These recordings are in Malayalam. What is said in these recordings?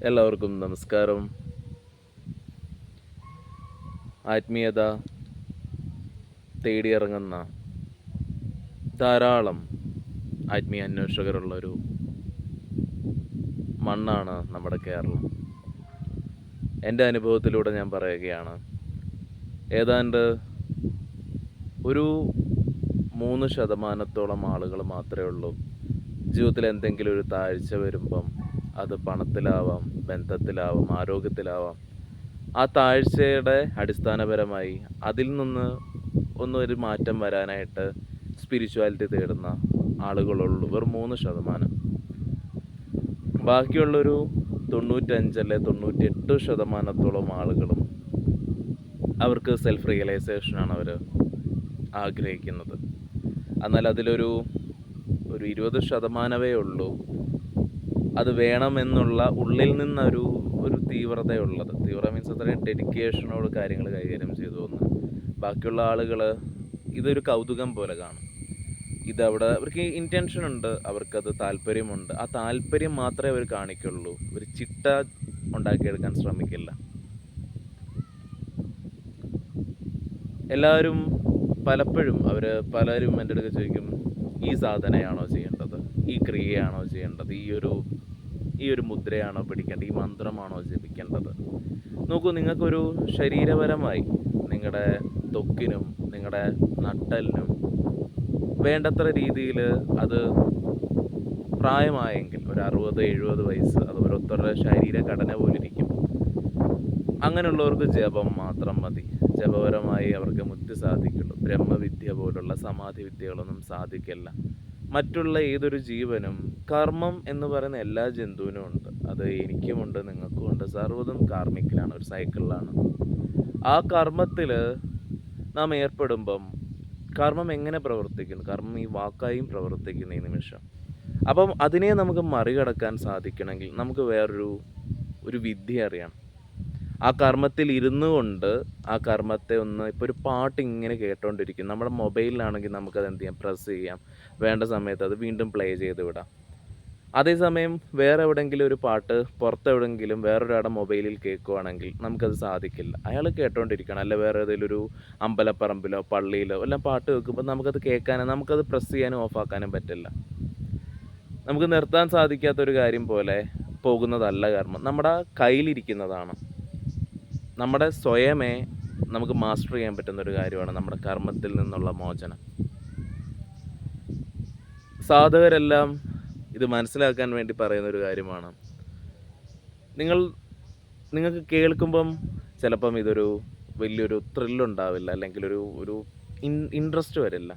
എല്ലാവർക്കും നമസ്കാരം. ആത്മീയത തേടിയിറങ്ങുന്ന ധാരാളം ആത്മീയ അന്വേഷകരുള്ളൊരു മണ്ണാണ് നമ്മുടെ കേരളം. എൻ്റെ അനുഭവത്തിലൂടെ ഞാൻ പറയുകയാണ്. ഏതാണ്ട് ഒരു 3% ആളുകൾ മാത്രമേ ഉള്ളൂ ജീവിതത്തിൽ എന്തെങ്കിലും ഒരു താഴ്ച വരുമ്പം അത് പണത്തിലാവാം, ബന്ധത്തിലാവാം, ആരോഗ്യത്തിലാവാം. ആ താഴ്ചയുടെ അടിസ്ഥാനപരമായി അതിൽ നിന്ന് ഒരു മാറ്റം വരാനായിട്ട് സ്പിരിച്വാലിറ്റി തേടുന്ന ആളുകളുള്ളൂ. വെറും 3%. ബാക്കിയുള്ളൊരു 95 അല്ലെ 98% ആളുകളും അവർക്ക് സെൽഫ് റിയലൈസേഷനാണ് അവർ ആഗ്രഹിക്കുന്നത്. എന്നാൽ അതിലൊരു 20%മേ ഉള്ളൂ അത് വേണമെന്നുള്ള ഉള്ളിൽ നിന്നൊരു തീവ്രതയുള്ളത്. തീവ്ര മീൻസ് അത്രയും ഡെഡിക്കേഷനോട് കാര്യങ്ങൾ കൈകാര്യം ചെയ്തു എന്ന്. ബാക്കിയുള്ള ആളുകൾ ഇതൊരു കൗതുകം പോലെ കാണും. ഇതവിടെ അവർക്ക് ഇൻറ്റൻഷൻ ഉണ്ട്, അവർക്കത് താല്പര്യമുണ്ട്. ആ താല്പര്യം മാത്രമേ അവർ കാണിക്കുള്ളൂ. ഒരു ചിട്ട ഉണ്ടാക്കിയെടുക്കാൻ ശ്രമിക്കില്ല. എല്ലാവരും പലപ്പോഴും പലരും എൻ്റെ അടുത്ത് ചോദിക്കും, ഈ സാധനയാണോ ചെയ്യേണ്ടത്, ഈ ക്രിയയാണോ ചെയ്യേണ്ടത്, ഈ ഒരു മുദ്രയാണോ പിടിക്കേണ്ടത്, ഈ മന്ത്രമാണോ ജപിക്കേണ്ടത്? നോക്കൂ, നിങ്ങൾക്കൊരു ശരീരപരമായി നിങ്ങളുടെ ത്വക്കിനും നിങ്ങളുടെ നട്ടലിനും വേണ്ടത്ര രീതിയിൽ അത് പ്രായമായെങ്കിൽ ഒരു 60-70 വയസ്സ്, അത് ഓരോരുത്തരുടെ ശരീരഘടന പോലിരിക്കും. അങ്ങനെയുള്ളവർക്ക് ജപം മാത്രം മതി. ജപപരമായി അവർക്ക് മുക്തി സാധിക്കുള്ളൂ. ബ്രഹ്മവിദ്യ പോലുള്ള സമാധി വിദ്യകളൊന്നും സാധിക്കില്ല. മറ്റുള്ള ഏതൊരു ജീവനും കർമ്മം എന്ന് പറയുന്ന എല്ലാ ജന്തുവിനും ഉണ്ട്. അത് എനിക്കുമുണ്ട്, നിങ്ങൾക്കുമുണ്ട്. സർവ്വതും കാർമ്മിക്കിലാണ്, ഒരു സൈക്കിളിലാണ്. ആ കർമ്മത്തിൽ നാം ഏർപ്പെടുമ്പം കർമ്മം എങ്ങനെ പ്രവർത്തിക്കുന്നു? കർമ്മം ഈ വാക്കായും പ്രവർത്തിക്കുന്ന ഈ നിമിഷം. അപ്പം അതിനെ നമുക്ക് മറികടക്കാൻ സാധിക്കണമെങ്കിൽ നമുക്ക് ഒരു വിദ്യ അറിയണം. ആ കർമ്മത്തിൽ ഇരുന്നു കൊണ്ട് ആ കർമ്മത്തെ ഇപ്പോൾ ഒരു പാട്ട് ഇങ്ങനെ കേട്ടോണ്ടിരിക്കും. നമ്മുടെ മൊബൈലിലാണെങ്കിൽ നമുക്കത് എന്ത് ചെയ്യാം, പ്രസ് ചെയ്യാം. വേണ്ട സമയത്ത് അത് വീണ്ടും പ്ലേ ചെയ്ത് വിടാം. അതേസമയം വേറെ എവിടെയെങ്കിലും ഒരു പാട്ട് പുറത്തെവിടെയെങ്കിലും വേറൊരാളുടെ മൊബൈലിൽ കേൾക്കുവാണെങ്കിൽ നമുക്കത് സാധിക്കില്ല. അയാൾ കേട്ടോണ്ടിരിക്കണം. അല്ല വേറെ ഏതെങ്കിലും ഒരു അമ്പലപ്പറമ്പിലോ പള്ളിയിലോ എല്ലാം പാട്ട് കേൾക്കുമ്പോൾ നമുക്കത് കേൾക്കാനും നമുക്കത് പ്രസ് ചെയ്യാനും ഓഫാക്കാനും പറ്റില്ല. നമുക്ക് നിർത്താൻ സാധിക്കാത്തൊരു കാര്യം പോലെ പോകുന്നതല്ല കർമ്മം. നമ്മുടെ കയ്യിലിരിക്കുന്നതാണ്. നമ്മുടെ സ്വയമേ നമുക്ക് മാസ്റ്റർ ചെയ്യാൻ പറ്റുന്നൊരു കാര്യമാണ് നമ്മുടെ കർമ്മത്തിൽ നിന്നുള്ള മോചനം. സാധകരെല്ലാം ഇത് മനസ്സിലാക്കാൻ വേണ്ടി പറയുന്നൊരു കാര്യമാണ്. നിങ്ങൾക്ക് കേൾക്കുമ്പം ചിലപ്പം ഇതൊരു വലിയൊരു ത്രില്ലുണ്ടാവില്ല, അല്ലെങ്കിൽ ഒരു ഇൻട്രസ്റ്റ് വരില്ല.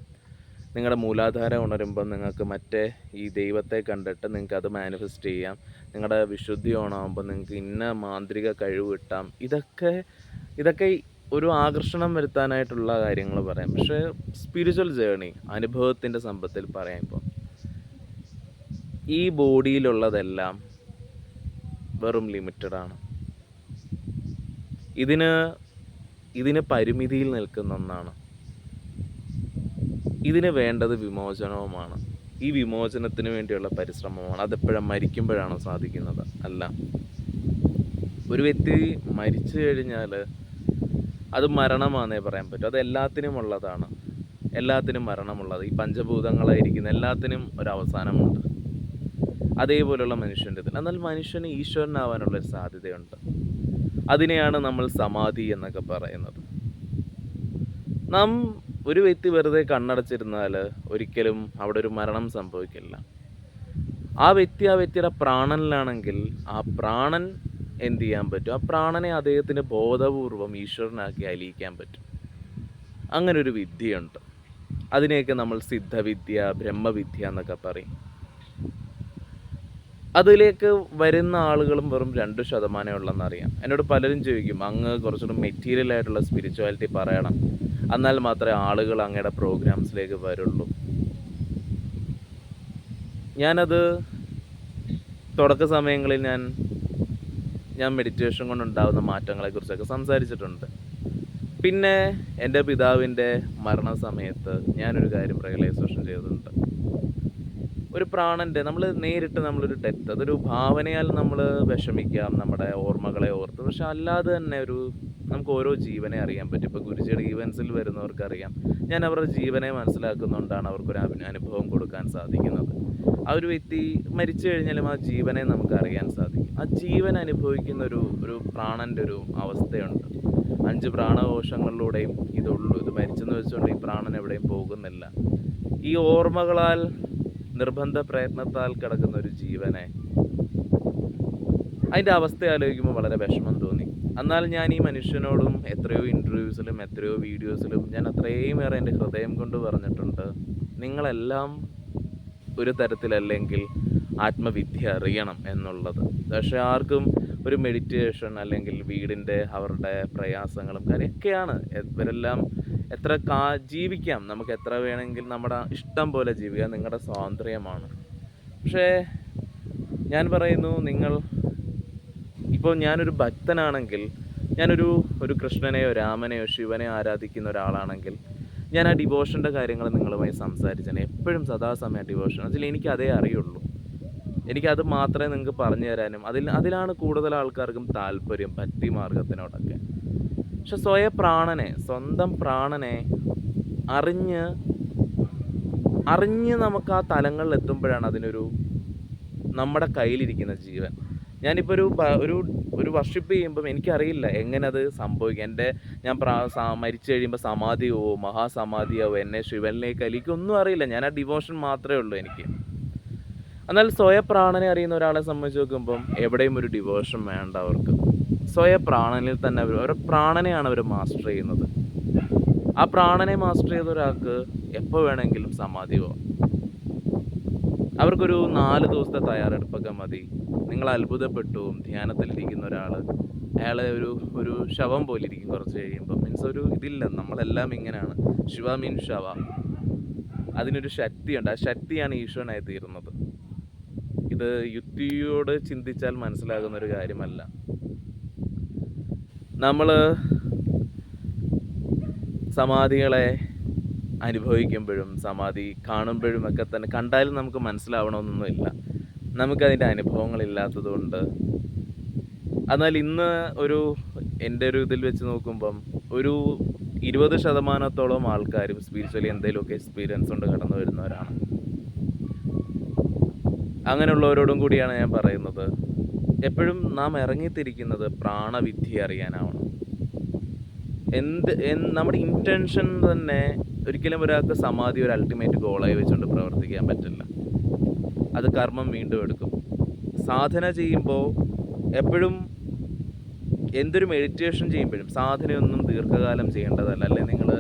നിങ്ങളുടെ മൂലാധാരം ഉണരുമ്പം നിങ്ങൾക്ക് മറ്റേ ഈ ദൈവത്തെ കണ്ടിട്ട് നിങ്ങൾക്ക് അത് മാനിഫെസ്റ്റ് ചെയ്യാം. നിങ്ങളുടെ വിശുദ്ധി ഓണാകുമ്പോൾ നിങ്ങൾക്ക് ഇന്ന മാന്ത്രിക കഴിവ് കിട്ടാം. ഇതൊക്കെ ഒരു ആകർഷണം വരുത്താനായിട്ടുള്ള കാര്യങ്ങൾ പറയാം. പക്ഷേ സ്പിരിച്വൽ ജേർണി, അനുഭവത്തിൻ്റെ സമ്പത്തിൽ പറയുമ്പോൾ ഈ ബോഡിയിലുള്ളതെല്ലാം വെറും ലിമിറ്റഡാണ്. ഇതിന് പരിമിതിയിൽ നിൽക്കുന്ന ഒന്നാണ്. ഇതിന് വേണ്ടത് വിമോചനവുമാണ്. ഈ വിമോചനത്തിന് വേണ്ടിയുള്ള പരിശ്രമമാണ്. അതെപ്പോഴും മരിക്കുമ്പോഴാണോ സാധിക്കുന്നത്? അല്ല. ഒരു വ്യക്തി മരിച്ചു കഴിഞ്ഞാൽ അത് മരണമാണെന്നേ പറയാൻ പറ്റും. അത് എല്ലാത്തിനും ഉള്ളതാണ്. എല്ലാത്തിനും മരണമുള്ളത്. ഈ പഞ്ചഭൂതങ്ങളായിരിക്കുന്ന എല്ലാത്തിനും ഒരവസാനമുണ്ട്. അതേപോലെയുള്ള മനുഷ്യൻ്റെതിന്. എന്നാൽ മനുഷ്യന് ഈശ്വരനാവാനുള്ളൊരു സാധ്യതയുണ്ട്. അതിനെയാണ് നമ്മൾ സമാധി എന്നൊക്കെ പറയുന്നത്. ഒരു വ്യക്തി വെറുതെ കണ്ണടച്ചിരുന്നാൽ ഒരിക്കലും അവിടെ ഒരു മരണം സംഭവിക്കില്ല. ആ വ്യക്തിയുടെ പ്രാണനിലാണെങ്കിൽ ആ പ്രാണൻ എന്ത് ചെയ്യാൻ പറ്റും? ആ പ്രാണനെ അദ്ദേഹത്തിന് ബോധപൂർവം ഈശ്വരനാക്കി അലിയിക്കാൻ പറ്റും. അങ്ങനെ ഒരു വിദ്യയുണ്ട്. അതിനെയൊക്കെ നമ്മൾ സിദ്ധവിദ്യ, ബ്രഹ്മവിദ്യ എന്നൊക്കെ പറയും. അതിലേക്ക് വരുന്ന ആളുകളും വെറും 2% ഉള്ളെന്നറിയാം. എന്നോട് പലരും ചോദിക്കും, അങ്ങ് കുറച്ചുകൂടി മെറ്റീരിയൽ ആയിട്ടുള്ള സ്പിരിച്വാലിറ്റി പറയണം, എന്നാൽ മാത്രമേ ആളുകൾ അങ്ങയുടെ പ്രോഗ്രാംസിലേക്ക് വരുള്ളൂ. ഞാനത് തുടക്ക സമയങ്ങളിൽ ഞാൻ മെഡിറ്റേഷൻ കൊണ്ടുണ്ടാകുന്ന മാറ്റങ്ങളെക്കുറിച്ചൊക്കെ സംസാരിച്ചിട്ടുണ്ട്. പിന്നെ എൻ്റെ പിതാവിൻ്റെ മരണസമയത്ത് ഞാനൊരു കാര്യം റിയലൈസേഷൻ ചെയ്തിട്ടുണ്ട്. ഒരു പ്രാണൻ്റെ നമ്മൾ നേരിട്ട് നമ്മളൊരു ഡെത്ത് അതൊരു ഭാവനയാൽ നമ്മൾ വിഷമിക്കാം നമ്മുടെ ഓർമ്മകളെ ഓർത്ത്. പക്ഷെ അല്ലാതെ തന്നെ നമുക്ക് ഓരോ ജീവനെ അറിയാൻ പറ്റും. ഇപ്പോൾ ഗുരുജിയുടെ ഈവൻസിൽ വരുന്നവർക്കറിയാം. ഞാൻ അവരുടെ ജീവനെ മനസ്സിലാക്കുന്നതുകൊണ്ടാണ് അവർക്കൊരു അനുഭവം കൊടുക്കാൻ സാധിക്കുന്നത്. ആ ഒരു വ്യക്തി മരിച്ചു കഴിഞ്ഞാലും ആ ജീവനെ നമുക്ക് അറിയാൻ സാധിക്കും. ആ ജീവൻ അനുഭവിക്കുന്ന ഒരു പ്രാണൻ്റെ ഒരു അവസ്ഥയുണ്ട്. 5 പ്രാണകോശങ്ങളിലൂടെയും ഇതുള്ളൂ. ഇത് മരിച്ചെന്ന് വെച്ചുകൊണ്ട് ഈ പ്രാണൻ എവിടെയും പോകുന്നില്ല. ഈ ഓർമ്മകളാൽ നിർബന്ധ പ്രയത്നത്താൽ കിടക്കുന്ന ഒരു ജീവനെ അതിൻ്റെ അവസ്ഥ ആലോചിക്കുമ്പോൾ വളരെ വിഷമം തോന്നി. എന്നാൽ ഞാൻ ഈ മനുഷ്യനോടും എത്രയോ ഇൻ്റർവ്യൂസിലും എത്രയോ വീഡിയോസിലും ഞാൻ അത്രയും എൻ്റെ ഹൃദയം കൊണ്ട് പറഞ്ഞിട്ടുണ്ട്, നിങ്ങളെല്ലാം ഒരു തരത്തിലല്ലെങ്കിൽ ആത്മവിദ്യ അറിയണം എന്നുള്ളത്. പക്ഷേ ആർക്കും ഒരു മെഡിറ്റേഷൻ അല്ലെങ്കിൽ അവരുടെ പ്രയാസങ്ങളും കാര്യമൊക്കെയാണ്. ഇവരെല്ലാം എത്ര ജീവിക്കാം, നമുക്ക് എത്ര വേണമെങ്കിൽ നമ്മുടെ ഇഷ്ടം പോലെ ജീവിക്കാം, നിങ്ങളുടെ സ്വാതന്ത്ര്യമാണ്. പക്ഷേ ഞാൻ പറയുന്നു, ഇപ്പോൾ ഞാനൊരു ഭക്തനാണെങ്കിൽ, ഒരു കൃഷ്ണനെയോ രാമനെയോ ശിവനെയോ ആരാധിക്കുന്ന ഒരാളാണെങ്കിൽ ഞാൻ ആ ഡിവോഷൻ്റെ കാര്യങ്ങൾ നിങ്ങളുമായി സംസാരിച്ചാണ്. എപ്പോഴും സദാസമയം ഡിവോഷൻ അതിൽ എനിക്കതേ അറിയുള്ളൂ. എനിക്കത് മാത്രമേ നിങ്ങൾക്ക് പറഞ്ഞു തരാനും അതിലാണ് കൂടുതൽ ആൾക്കാർക്കും താല്പര്യം, ഭക്തി മാർഗത്തിനോടൊക്കെ. പക്ഷെ സ്വന്തം പ്രാണനെ അറിഞ്ഞ് നമുക്ക് ആ തലങ്ങളിൽ എത്തുമ്പോഴാണ് നമ്മുടെ കയ്യിലിരിക്കുന്ന ജീവൻ. ഞാനിപ്പോൾ ഒരു വർഷിപ്പ് ചെയ്യുമ്പം എനിക്കറിയില്ല എങ്ങനെ അത് സംഭവിക്കും. ഞാൻ മരിച്ചു കഴിയുമ്പോൾ സമാധിയാവോ, മഹാസമാധിയാവോ, എന്നെ ശിവനിലേക്ക് എനിക്കൊന്നും അറിയില്ല. ഞാൻ ആ ഡിവോഷൻ മാത്രമേ ഉള്ളൂ എനിക്ക്. എന്നാൽ പ്രാണനെ അറിയുന്ന ഒരാളെ സംബന്ധിച്ച് നോക്കുമ്പം എവിടെയും ഒരു ഡിവോഷൻ വേണ്ട അവർക്ക്. പ്രാണനിൽ തന്നെ അവരുടെ പ്രാണനെയാണ് അവർ മാസ്റ്റർ ചെയ്യുന്നത്. ആ പ്രാണനെ മാസ്റ്റർ ചെയ്ത ഒരാൾക്ക് എപ്പോൾ വേണമെങ്കിലും സമാധി പോവാം. അവർക്കൊരു 4 ദിവസത്തെ തയ്യാറെടുപ്പൊക്കെ മതി. നിങ്ങൾ അത്ഭുതപ്പെട്ടു, ധ്യാനത്തിലിരിക്കുന്ന അയാൾ ഒരു ശവം പോലെ ഇരിക്കും കുറച്ച് കഴിയുമ്പോൾ. ഇതില്ല, നമ്മളെല്ലാം ഇങ്ങനെയാണ്. ശിവ മീൻസ് ശവ. അതിനൊരു ശക്തിയുണ്ട്. ആ ശക്തിയാണ് ഈശ്വരനായി തീരുന്നത്. ഇത് യുക്തിയോട് ചിന്തിച്ചാൽ മനസ്സിലാകുന്ന ഒരു കാര്യമല്ല. നമ്മൾ സമാധികളെ അനുഭവിക്കുമ്പോഴും സമാധി കാണുമ്പോഴും ഒക്കെ തന്നെ കണ്ടാലും നമുക്ക് മനസ്സിലാവണമെന്നൊന്നുമില്ല. നമുക്കതിൻ്റെ അനുഭവങ്ങളില്ലാത്തതുകൊണ്ട്. എന്നാൽ ഇന്ന് എൻ്റെ ഇതിൽ വെച്ച് നോക്കുമ്പം ഒരു 20% ആൾക്കാരും സ്പിരിച്വലി എന്തെങ്കിലുമൊക്കെ എക്സ്പീരിയൻസ് കൊണ്ട് കടന്നു വരുന്നവരാണ്. അങ്ങനെയുള്ളവരോടും കൂടിയാണ് ഞാൻ പറയുന്നത്, എപ്പോഴും നാം ഇറങ്ങിത്തിരിക്കുന്നത് പ്രാണവിദ്യ അറിയാനാവണം. നമ്മുടെ ഇൻറ്റൻഷൻ തന്നെ ഒരിക്കലും ഒരാൾക്ക് സമാധി ഒരു അൾട്ടിമേറ്റ് ഗോളായി വെച്ചുകൊണ്ട് പ്രവർത്തിക്കാൻ പറ്റില്ല. അത് കർമ്മം വീണ്ടും എടുക്കും. സാധന ചെയ്യുമ്പോൾ എപ്പോഴും എന്തൊരു മെഡിറ്റേഷൻ ചെയ്യുമ്പോഴും സാധനയൊന്നും ദീർഘകാലം ചെയ്യേണ്ടതല്ല. അല്ലെങ്കിൽ നിങ്ങൾ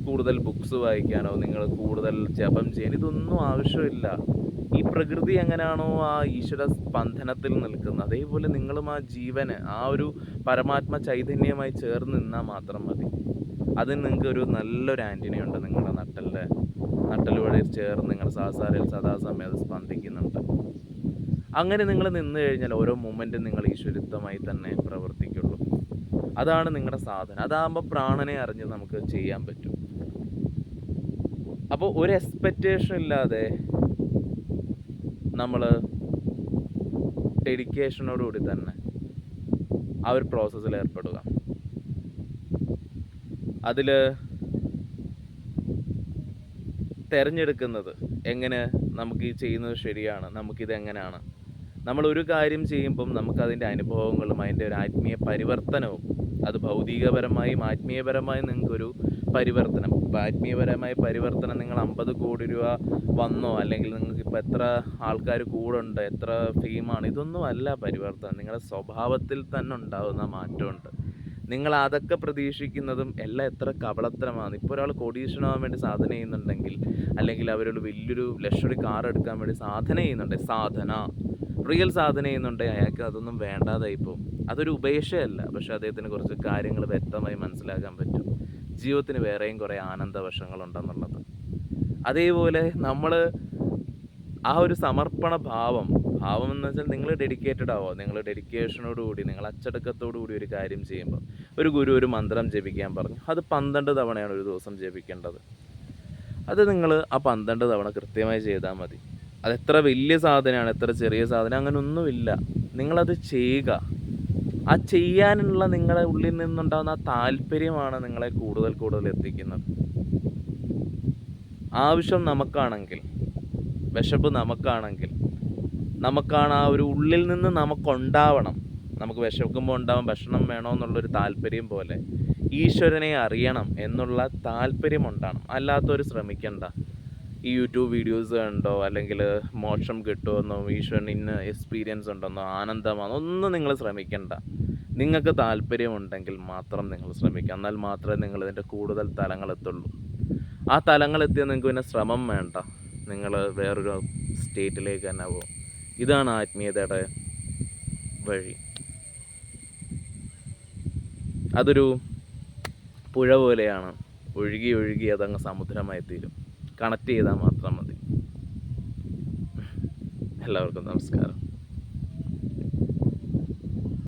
കൂടുതൽ ബുക്സ് വായിക്കാനോ നിങ്ങൾ കൂടുതൽ ജപം ചെയ്യാൻ ഇതൊന്നും ആവശ്യമില്ല. ഈ പ്രകൃതി എങ്ങനെയാണോ ആ ഈശ്വര സ്പന്ദനത്തിൽ നിൽക്കുന്നത്, അതേപോലെ നിങ്ങളും ആ ജീവന് ആ ഒരു പരമാത്മ ചൈതന്യമായി ചേർന്ന് നിന്നാൽ മാത്രം മതി. അതിന് നിങ്ങൾക്ക് നല്ലൊരു ആൻറ്റിനയുണ്ട്. നിങ്ങളുടെ നട്ടലുവഴി ചേർന്ന് നിങ്ങൾ സദാസമയം അത് സ്പന്ദിക്കുന്നുണ്ട്. അങ്ങനെ നിങ്ങൾ നിന്ന് കഴിഞ്ഞാൽ ഓരോ മൊമെൻറ്റും നിങ്ങൾ ഈശ്വരിത്വമായി തന്നെ പ്രവർത്തിക്കുള്ളൂ. അതാണ് നിങ്ങളുടെ സാധന. അതാകുമ്പോൾ പ്രാണനെ അറിഞ്ഞ് നമുക്ക് ചെയ്യാൻ പറ്റും. അപ്പോൾ ഒരു എക്സ്പെക്റ്റേഷൻ ഇല്ലാതെ നമ്മൾ ഡെഡിക്കേഷനോടുകൂടി തന്നെ ആ ഒരു പ്രോസസ്സിൽ ഏർപ്പെടുക. അതിൽ തിരഞ്ഞെടുക്കുന്നത് എങ്ങനെ നമുക്ക് ഈ ചെയ്യുന്നത് ശരിയാണ്, നമുക്കിതെങ്ങനെയാണ്. നമ്മളൊരു കാര്യം ചെയ്യുമ്പം നമുക്കതിൻ്റെ അനുഭവങ്ങളും അതിൻ്റെ ഒരു ആത്മീയ പരിവർത്തനവും, അത് ഭൗതികപരമായും ആത്മീയപരമായും നിങ്ങൾക്കൊരു പരിവർത്തനം. ഇപ്പോൾ ആത്മീയപരമായ പരിവർത്തനം നിങ്ങൾ 50 കോടി രൂപ വന്നോ, അല്ലെങ്കിൽ നിങ്ങൾക്കിപ്പോൾ എത്ര ആൾക്കാർ കൂടുണ്ട്, എത്ര ഫെയിമാണ്, ഇതൊന്നും അല്ല പരിവർത്തനം. നിങ്ങളുടെ സ്വഭാവത്തിൽ തന്നെ ഉണ്ടാകുന്ന മാറ്റമുണ്ട്. നിങ്ങൾ അതൊക്കെ പ്രതീക്ഷിക്കുന്നതും എല്ലാം എത്ര കപടത്തരമാണ്. ഇപ്പോൾ ഒരാൾ കോടീശ്വരനാവാൻ വേണ്ടി സാധന ചെയ്യുന്നുണ്ടെങ്കിൽ, അല്ലെങ്കിൽ അവരൊരു വലിയൊരു ലക്ഷറി കാർ എടുക്കാൻ വേണ്ടി സാധന റിയൽ സാധന ചെയ്യുന്നുണ്ടെങ്കിൽ അയാൾക്ക് അതൊന്നും വേണ്ടാതായി പോകും. അതൊരു ഉപേക്ഷയല്ല, പക്ഷെ അദ്ദേഹത്തിന് കുറച്ച് കാര്യങ്ങൾ വ്യക്തമായി മനസ്സിലാക്കാൻ പറ്റും. ജീവിതത്തിന് വേറെയും കുറേ ആനന്ദവശങ്ങളുണ്ടെന്നുള്ളത്. അതേപോലെ നമ്മൾ ആ ഒരു സമർപ്പണ ഭാവം എന്ന് വെച്ചാൽ നിങ്ങൾ ഡെഡിക്കേറ്റഡ് ആവുക. നിങ്ങൾ ഡെഡിക്കേഷനോടുകൂടി, നിങ്ങൾ അച്ചടക്കത്തോടുകൂടി ഒരു കാര്യം ചെയ്യുമ്പോൾ, ഒരു ഗുരു ഒരു മന്ത്രം ജപിക്കാൻ പറഞ്ഞു, അത് 12 തവണയാണ് ഒരു ദിവസം ജപിക്കേണ്ടത്. അത് നിങ്ങൾ ആ 12 തവണ കൃത്യമായി ചെയ്താൽ മതി. അതെത്ര വലിയ സാധനമാണ്, എത്ര ചെറിയ സാധനം, അങ്ങനെ ഒന്നുമില്ല. നിങ്ങളത് ചെയ്യുക. ആ ചെയ്യാനുള്ള നിങ്ങളുടെ ഉള്ളിൽ നിന്നുണ്ടാകുന്ന ആ താല്പര്യമാണ് നിങ്ങളെ കൂടുതൽ കൂടുതൽ എത്തിക്കുന്നത്. ആവശ്യം നമുക്കാണെങ്കിൽ, വിശപ്പ് നമുക്കാണെങ്കിൽ, നമുക്കാണ് ആ ഒരു ഉള്ളിൽ നിന്ന് നമുക്കുണ്ടാവണം. നമുക്ക് വിശക്കുമ്പോൾ ഉണ്ടാവും ഭക്ഷണം വേണമെന്നുള്ളൊരു താല്പര്യം പോലെ ഈശ്വരനെ അറിയണം എന്നുള്ള താല്പര്യം ഉണ്ടാകണം. അല്ലാത്തവർ ശ്രമിക്കണ്ട. ഈ യൂട്യൂബ് വീഡിയോസ് കണ്ടോ അല്ലെങ്കിൽ മോക്ഷം കിട്ടുമെന്നോ ഈശ്വരന് ഇന്ന എക്സ്പീരിയൻസ് ഉണ്ടെന്നോ ആനന്ദമാണോ ഒന്നും നിങ്ങൾ ശ്രമിക്കണ്ട. നിങ്ങൾക്ക് താല്പര്യമുണ്ടെങ്കിൽ മാത്രം നിങ്ങൾ ശ്രമിക്കുക. എന്നാൽ മാത്രമേ നിങ്ങളിതിൻ്റെ കൂടുതൽ തലങ്ങളെത്തുള്ളൂ. ആ തലങ്ങളെത്തിയാൽ നിങ്ങൾക്ക് പിന്നെ ശ്രമം വേണ്ട. നിങ്ങൾ വേറൊരു സ്റ്റേറ്റിലേക്ക് തന്നെ പോകും. ഇതാണ് ആത്മീയതയുടെ വഴി. അതൊരു പുഴ പോലെയാണ്. ഒഴുകി ഒഴുകി അതങ്ങ് സമുദ്രമായി തീരും. കണക്ട് ചെയ്താൽ മാത്രം മതി. എല്ലാവർക്കും നമസ്കാരം.